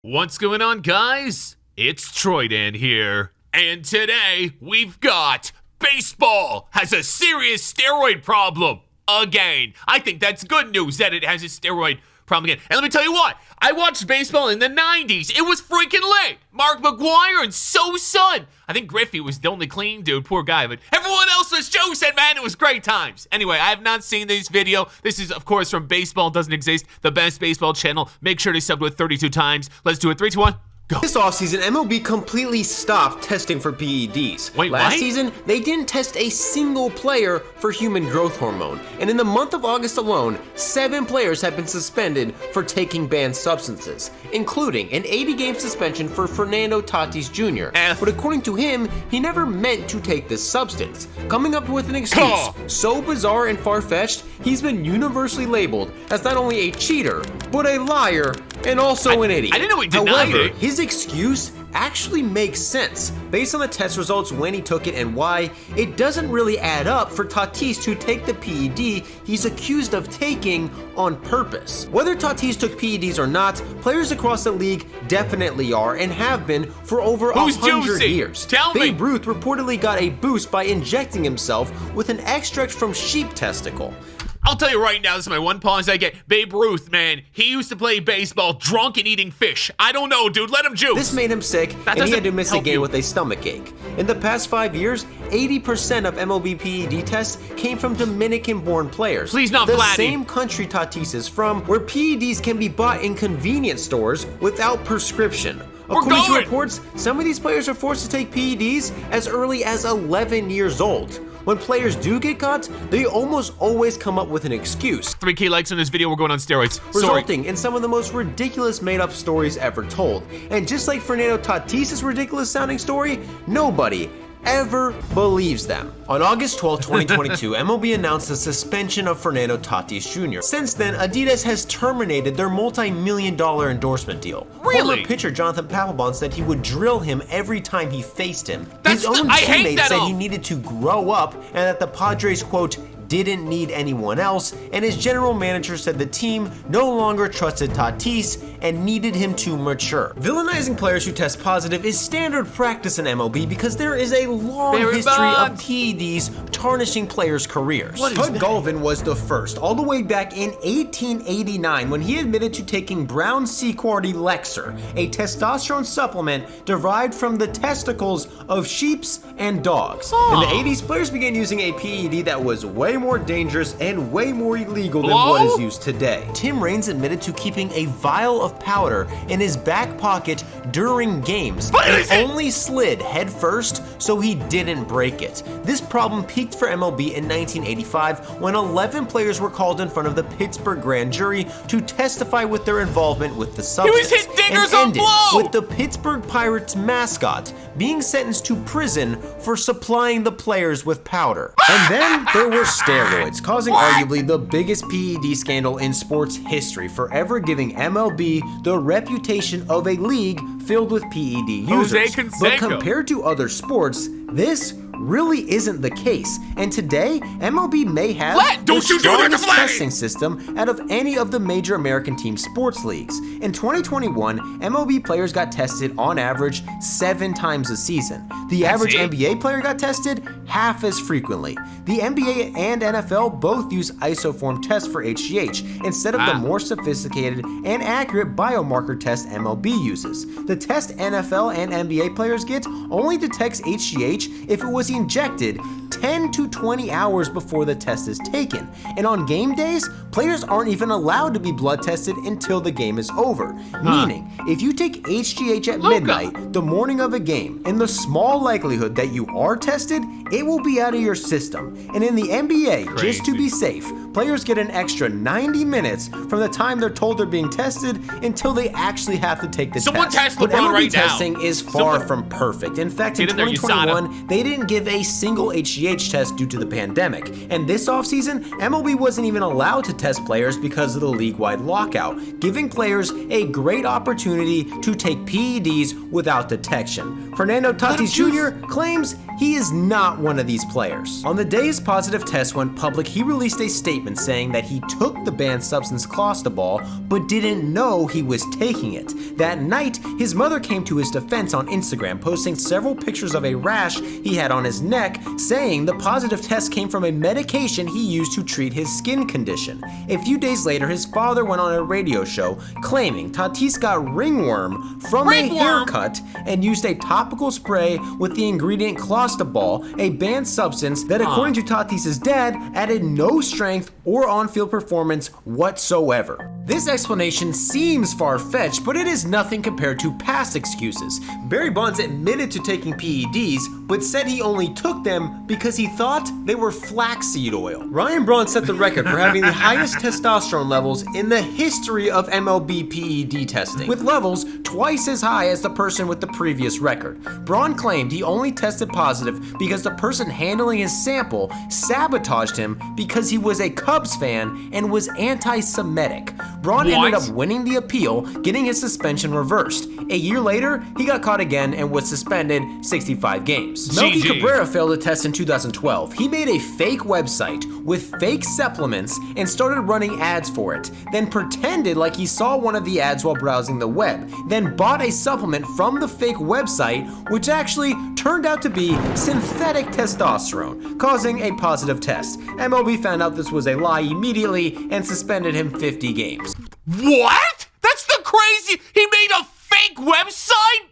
What's going on, guys? It's Troydan here. And today, we've got baseball has a serious steroid problem again. I think that's good news that it has a steroid problem again. And let me tell you what, I watched baseball in the 90s. It was freaking lit. Mark McGuire and So-Son. I think Griffey was the only clean dude, poor guy, but everyone else was Joe-Son, man. It was great times. Anyway, I have not seen this video. This is, of course, from Baseball Doesn't Exist, the best baseball channel. Make sure to sub to it 32 times. Let's do it. 3, 2, 1. Go. This offseason, MLB completely stopped testing for PEDs. Wait, Last what? season, they didn't test a single player for human growth hormone. And in the month of August alone, 7 players have been suspended for taking banned substances, including an 80-game suspension for Fernando Tatis Jr. But according to him, he never meant to take this substance, coming up with an excuse so bizarre and far-fetched, he's been universally labeled as not only a cheater, but a liar and also an idiot. I didn't know he denied However, it. His excuse actually makes sense based on the test results, when he took it, and why it doesn't really add up for Tatis to take the PED he's accused of taking on purpose. Whether Tatis took PEDs or not, players across the league definitely are and have been for over 100 years. Tell me. Babe Ruth reportedly got a boost by injecting himself with an extract from sheep testicle. I'll tell you right now, this is my one pause I get. Babe Ruth, man, he used to play baseball drunk and eating fish. I don't know, dude, let him juice. This made him sick, and he had to miss a game with a stomach ache. In the past 5 years, 80% of MLB PED tests came from Dominican-born players. Please not the Vladdy. same country Tatis is from, where PEDs can be bought in convenience stores without prescription. According to reports, some of these players are forced to take PEDs as early as 11 years old. When players do get caught, they almost always come up with an excuse. 3K likes on this video, we're going on steroids. Resulting in some of the most ridiculous made-up stories ever told. And just like Fernando Tatis' ridiculous-sounding story, nobody ever believes them. On August 12, 2022, MLB announced the suspension of Fernando Tatis Jr. Since then, Adidas has terminated their multi-million-dollar endorsement deal. Really? Former pitcher Jonathan Papelbon said he would drill him every time he faced him. His own teammates said he needed to grow up and that the Padres, quote, didn't need anyone else, and his general manager said the team no longer trusted Tatis and needed him to mature. Villainizing players who test positive is standard practice in MLB because there is a long history of PEDs tarnishing players' careers. Bud Galvin was the first, all the way back in 1889 when he admitted to taking brown sea-quality Lexer, a testosterone supplement derived from the testicles of sheep and dogs. In the 80s, players began using a PED that was way more dangerous and way more illegal than what is used today. Tim Raines admitted to keeping a vial of powder in his back pocket during games and only slid head first so he didn't break it. This problem peaked for MLB in 1985 when 11 players were called in front of the Pittsburgh grand jury to testify with their involvement with the substance. He was hit dingers and on ended blow! with the Pittsburgh Pirates mascot being sentenced to prison for supplying the players with powder. And then there were steroids, causing arguably the biggest PED scandal in sports history, forever giving MLB the reputation of a league filled with PED users. But compared to other sports, this really isn't the case, and today MLB may have the strongest testing system out of any of the major American team sports leagues. In 2021, MLB players got tested on average 7 times a season. The average NBA player got tested half as frequently. The NBA and NFL both use isoform tests for HGH instead of the more sophisticated and accurate biomarker test MLB uses. The test NFL and NBA players get only detects HGH if it was injected 10 to 20 hours before the test is taken. And on game days, players aren't even allowed to be blood tested until the game is over. Meaning, if you take HGH at midnight, the morning of a game, in the small likelihood that you are tested, it will be out of your system. And in the NBA, just to be safe, players get an extra 90 minutes from the time they're told they're being tested until they actually have to take the test. But MLB testing is far from perfect. In fact, in 2021, they didn't give a single HGH test due to the pandemic. And this offseason, MLB wasn't even allowed to test players because of the league-wide lockout, giving players a great opportunity to take PEDs without detection. Fernando Tatis Jr. claims he is not one of these players. On the day his positive test went public, he released a statement statement saying that he took the banned substance clostebol but didn't know he was taking it. That night, his mother came to his defense on Instagram, posting several pictures of a rash he had on his neck, saying the positive test came from a medication he used to treat his skin condition. A few days later, his father went on a radio show claiming Tatis got ringworm from a haircut and used a topical spray with the ingredient clostebol, a banned substance that, according to Tatis' dad, added no strength or on-field performance whatsoever. This explanation seems far-fetched, but it is nothing compared to past excuses. Barry Bonds admitted to taking PEDs, but said he only took them because he thought they were flaxseed oil. Ryan Braun set the record for having the highest testosterone levels in the history of MLB PED testing, with levels twice as high as the person with the previous record. Braun claimed he only tested positive because the person handling his sample sabotaged him because he was a Cubs fan and was anti-Semitic. Braun ended up winning the appeal, getting his suspension reversed. A year later, he got caught again and was suspended 65 games. Melky Cabrera failed a test in 2012. He made a fake website with fake supplements and started running ads for it, then pretended like he saw one of the ads while browsing the web, then bought a supplement from the fake website, which actually turned out to be synthetic testosterone, causing a positive test. MLB found out this was a lie immediately and suspended him 50 games. What? That's the crazy. He made a fake website?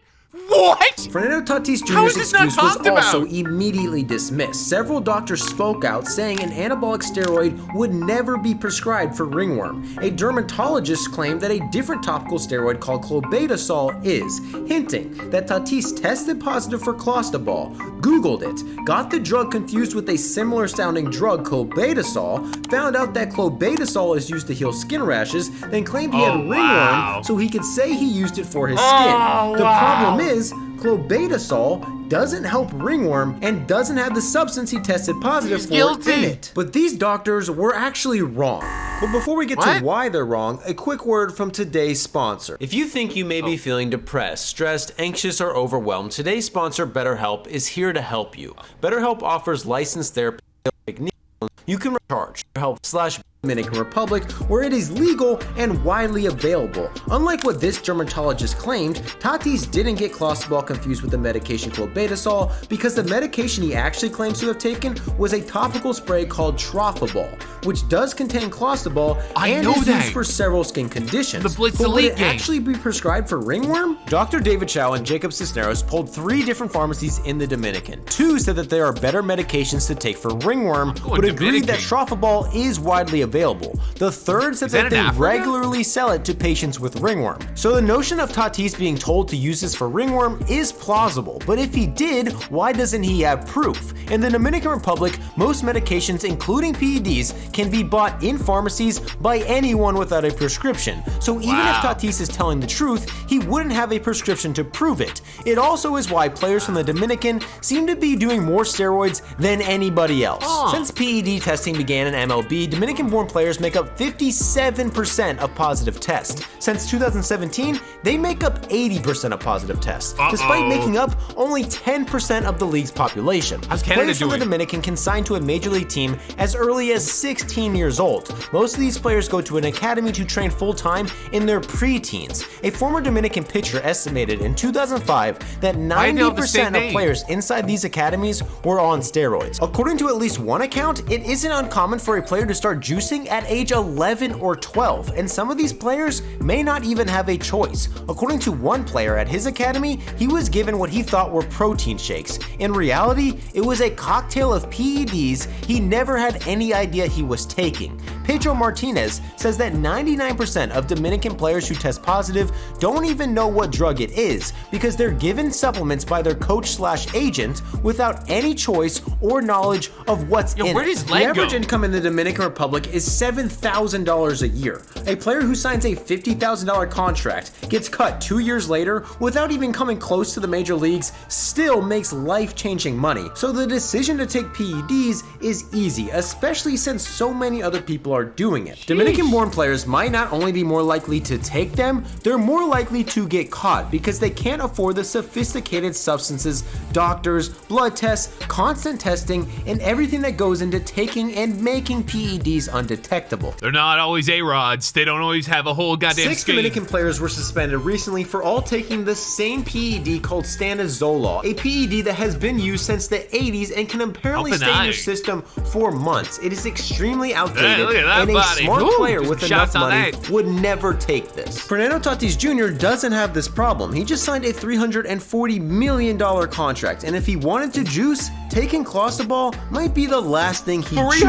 What? Fernando Tatis Jr.'s excuse was also immediately dismissed. Several doctors spoke out saying an anabolic steroid would never be prescribed for ringworm. A dermatologist claimed that a different topical steroid called clobetasol is, hinting that Tatis tested positive for clostebol, Googled it, got the drug confused with a similar sounding drug, clobetasol, found out that clobetasol is used to heal skin rashes, then claimed he had ringworm so he could say he used it for his skin. The problem is, clobetasol doesn't help ringworm and doesn't have the substance he tested positive for in it. But these doctors were actually wrong. But before we get to why they're wrong, a quick word from today's sponsor. If you think you may be feeling depressed, stressed, anxious, or overwhelmed, today's sponsor, BetterHelp, is here to help you. BetterHelp offers licensed therapy. You can recharge BetterHelp/Dominican Republic, where it is legal and widely available. Unlike what this dermatologist claimed, Tatis didn't get clostebol confused with the medication clobetasol because the medication he actually claims to have taken was a topical spray called Trophobol, which does contain clostebol and is used for several skin conditions. But would it actually be prescribed for ringworm? Dr. David Chow and Jacob Cisneros polled 3 different pharmacies in the Dominican. 2 said that there are better medications to take for ringworm, but agreed that Trophobol is widely available. The 3rd said that they regularly sell it to patients with ringworm. So the notion of Tatis being told to use this for ringworm is plausible, but if he did, why doesn't he have proof? In the Dominican Republic, most medications, including PEDs, can be bought in pharmacies by anyone without a prescription. So even if Tatis is telling the truth, he wouldn't have a prescription to prove it. It also is why players from the Dominican seem to be doing more steroids than anybody else. Since PED testing began in MLB, Dominican-born players make up 57% of positive tests. Since 2017, they make up 80% of positive tests, despite making up only 10% of the league's population. Players from the Dominican can sign to a major league team as early as 16 years old. Most of these players go to an academy to train full-time in their pre-teens. A former Dominican pitcher estimated in 2005 that 90% of players inside these academies were on steroids. According to at least one account, it isn't uncommon for a player to start juicing at age 11 or 12, and some of these players may not even have a choice. According to one player at his academy, he was given what he thought were protein shakes. In reality, it was a cocktail of PEDs he never had any idea he was taking. Pedro Martinez says that 99% of Dominican players who test positive don't even know what drug it is because they're given supplements by their coach/agent without any choice or knowledge of what's in it. The average income in the Dominican Republic is $7,000 a year. A player who signs a $50,000 contract gets cut 2 years later without even coming close to the major leagues still makes life-changing money. So the decision to take PEDs is easy, especially since so many other people are doing it. Dominican-born players might not only be more likely to take them, they're more likely to get caught because they can't afford the sophisticated substances, doctors, blood tests, constant testing, and everything that goes into taking and making PEDs under undetectable. They're not always A-Rods. They don't always have a whole goddamn 6 scheme. Dominican players were suspended recently for all taking the same PED called stanozolol, a PED that has been used since the 80s and can apparently stay in your system for months. It is extremely outdated, look at that and body. a smart Ooh, player with enough shots on money that. would never take this. Fernando Tatis Jr. doesn't have this problem. He just signed a $340 million contract, and if he wanted to juice, taking clostebol might be the last thing he'd choose.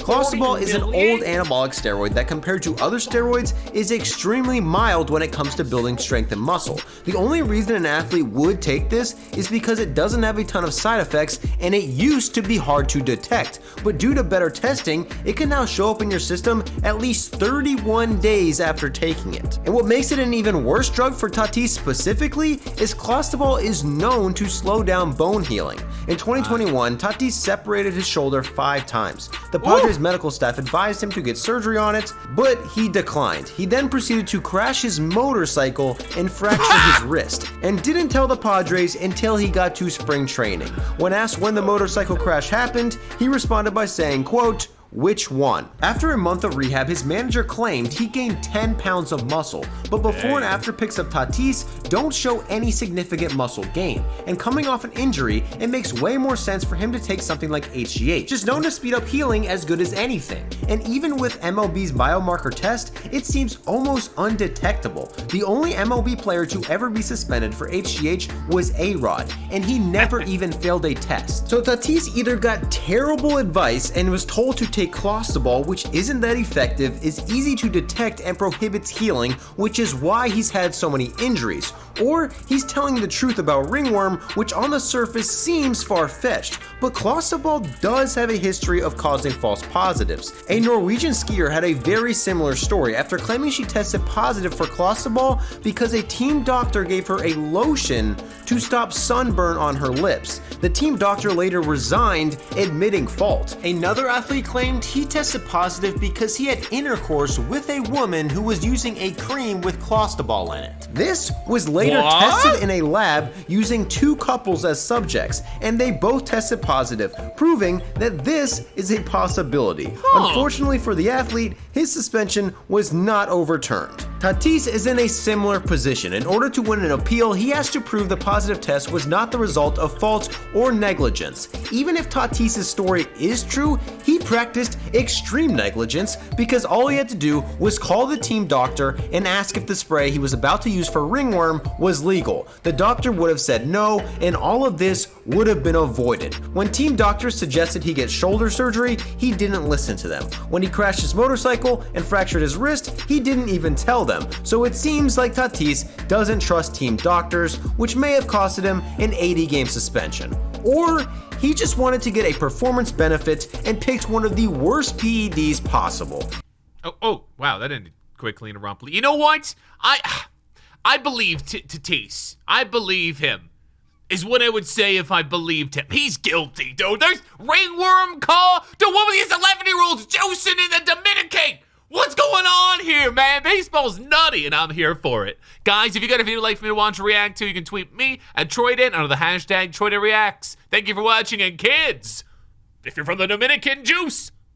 Clostebol is an old anabolic steroid that, compared to other steroids, is extremely mild when it comes to building strength and muscle. The only reason an athlete would take this is because it doesn't have a ton of side effects and it used to be hard to detect, but due to better testing, it can now show up in your system at least 31 days after taking it. And what makes it an even worse drug for Tatis specifically is clostebol is known to slow down bone healing. In 2021, Tatis separated his shoulder 5 times. The Padres medical staff advised him to get surgery on it, but he declined. He then proceeded to crash his motorcycle and fracture his wrist, and didn't tell the Padres until he got to spring training. When asked when the motorcycle crash happened, he responded by saying, quote, "Which one?" After a month of rehab, his manager claimed he gained 10 pounds of muscle, but before and after pics of Tatis don't show any significant muscle gain. And coming off an injury, it makes way more sense for him to take something like HGH, which is known to speed up healing as good as anything. And even with MLB's biomarker test, it seems almost undetectable. The only MLB player to ever be suspended for HGH was A-Rod, and he never even failed a test. So Tatis either got terrible advice and was told to take clostebol, which isn't that effective, is easy to detect, and prohibits healing, which is why he's had so many injuries. Or he's telling the truth about ringworm, which on the surface seems far-fetched, but clostebol does have a history of causing false positives. A Norwegian skier had a very similar story after claiming she tested positive for clostebol because a team doctor gave her a lotion to stop sunburn on her lips. The team doctor later resigned, admitting fault. Another athlete claimed he tested positive because he had intercourse with a woman who was using a cream with clostebol in it. This was later tested in a lab using 2 couples as subjects, and they both tested positive, proving that this is a possibility. Unfortunately for the athlete, his suspension was not overturned. Tatis is in a similar position. In order to win an appeal, he has to prove the positive test was not the result of fault or negligence. Even if Tatis' story is true, he practiced extreme negligence because all he had to do was call the team doctor and ask if the spray he was about to use for ringworm was legal. The doctor would have said no, and all of this would have been avoided. When team doctors suggested he get shoulder surgery, he didn't listen to them. When he crashed his motorcycle and fractured his wrist, he didn't even tell them. So it seems like Tatis doesn't trust team doctors, which may have costed him an 80-game suspension. Or he just wanted to get a performance benefit and picked one of the worst PEDs possible. Oh, wow, that ended quickly and abruptly. You know what? I believe Tatis. I believe him. Is what I would say if I believed him. He's guilty, dude. There's ringworm call. The one with these 11-year-olds juicing in the Dominican. What's going on here, man? Baseball's nutty, and I'm here for it. Guys, if you got a video like for me to watch or react to, you can tweet me at Troydan under the hashtag TroydanReacts. Thank you for watching, and kids, if you're from the Dominican, juice.